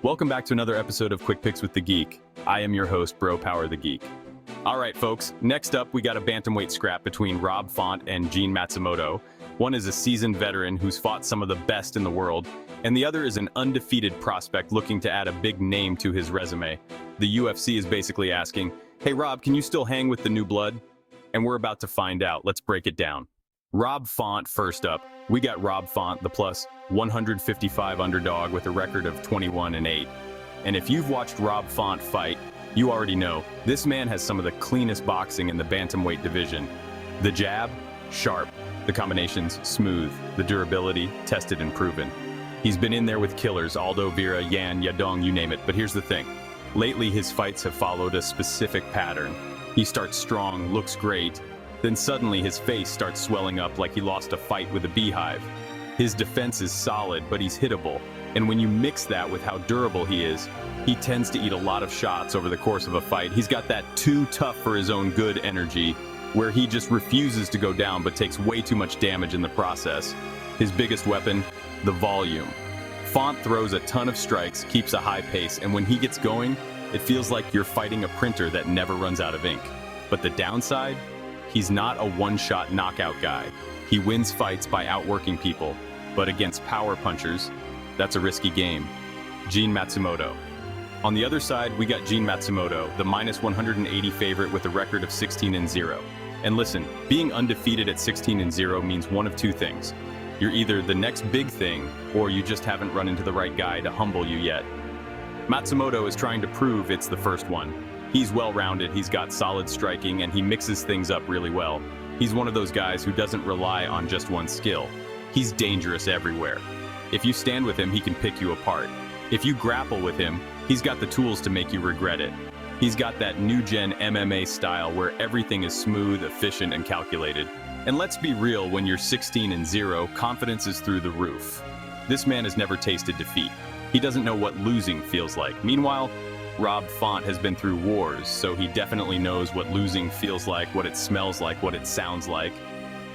Welcome back to another episode of Quick Picks with the Geek. I am your host, Bro Power the Geek. All right, folks, next up we got a bantamweight scrap between Rob Font and Gene Matsumoto. One is a seasoned veteran who's fought some of the best in the world, and the other is an undefeated prospect looking to add a big name to his resume. The UFC is basically asking, hey Rob, can you still hang with the new blood? And we're about to find out. Let's break it down. Rob Font first up. We got Rob Font, the plus 155 underdog with a record of 21-8. And if you've watched Rob Font fight, you already know this man has some of the cleanest boxing in the bantamweight division. The jab, sharp. The combinations, smooth. The durability, tested and proven. He's been in there with killers, Aldo, Vera, Yan, Yadong, you name it. But here's the thing. Lately, his fights have followed a specific pattern. He starts strong, looks great, then suddenly his face starts swelling up like he lost a fight with a beehive. His defense is solid, but he's hittable. And when you mix that with how durable he is, he tends to eat a lot of shots over the course of a fight. He's got that too tough for his own good energy, where he just refuses to go down but takes way too much damage in the process. His biggest weapon, the volume. Font throws a ton of strikes, keeps a high pace, and when he gets going, it feels like you're fighting a printer that never runs out of ink. But the downside? He's not a one-shot knockout guy. He wins fights by outworking people, but against power punchers, that's a risky game. Gene Matsumoto. On the other side, we got Gene Matsumoto, the minus 180 favorite with a record of 16-0. And listen, being undefeated at 16-0 means one of two things. You're either the next big thing, or you just haven't run into the right guy to humble you yet. Matsumoto is trying to prove it's the first one. He's well-rounded, he's got solid striking, and he mixes things up really well. He's one of those guys who doesn't rely on just one skill. He's dangerous everywhere. If you stand with him, he can pick you apart. If you grapple with him, he's got the tools to make you regret it. He's got that new-gen MMA style where everything is smooth, efficient, and calculated. And let's be real, when you're 16-0, confidence is through the roof. This man has never tasted defeat. He doesn't know what losing feels like. Meanwhile, Rob Font has been through wars, so he definitely knows what losing feels like, what it smells like, what it sounds like.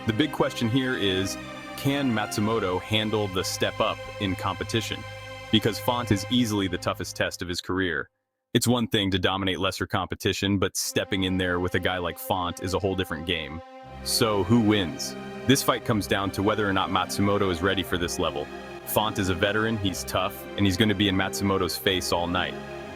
The big question here is, can Matsumoto handle the step up in competition? Because Font is easily the toughest test of his career. It's one thing to dominate lesser competition, but stepping in there with a guy like Font is a whole different game. So who wins? This fight comes down to whether or not Matsumoto is ready for this level. Font is a veteran, he's tough, and he's going to be in Matsumoto's face all night.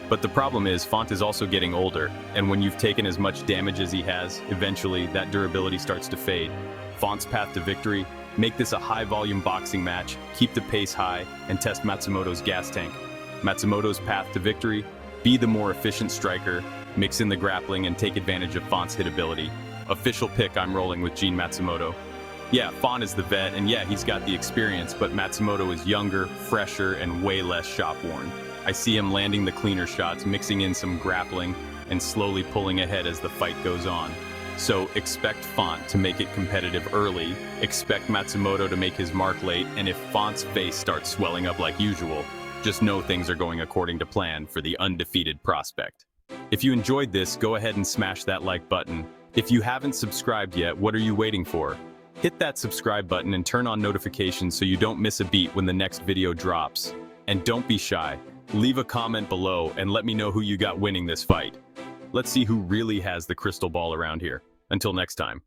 But the problem is, Font is also getting older, and when you've taken as much damage as he has, eventually that durability starts to fade. Font's path to victory: make this a high-volume boxing match, keep the pace high, and test Matsumoto's gas tank. Matsumoto's path to victory: be the more efficient striker, mix in the grappling, and take advantage of Font's hitability. Official pick, I'm rolling with Gene Matsumoto. Yeah, Font is the vet, and yeah, he's got the experience, but Matsumoto is younger, fresher, and way less shop-worn. I see him landing the cleaner shots, mixing in some grappling, and slowly pulling ahead as the fight goes on. So expect Font to make it competitive early, expect Matsumoto to make his mark late, and if Font's face starts swelling up like usual, just know things are going according to plan for the undefeated prospect. If you enjoyed this, go ahead and smash that like button. If you haven't subscribed yet, what are you waiting for? Hit that subscribe button and turn on notifications so you don't miss a beat when the next video drops. And don't be shy. Leave a comment below and let me know who you got winning this fight. Let's see who really has the crystal ball around here. Until next time.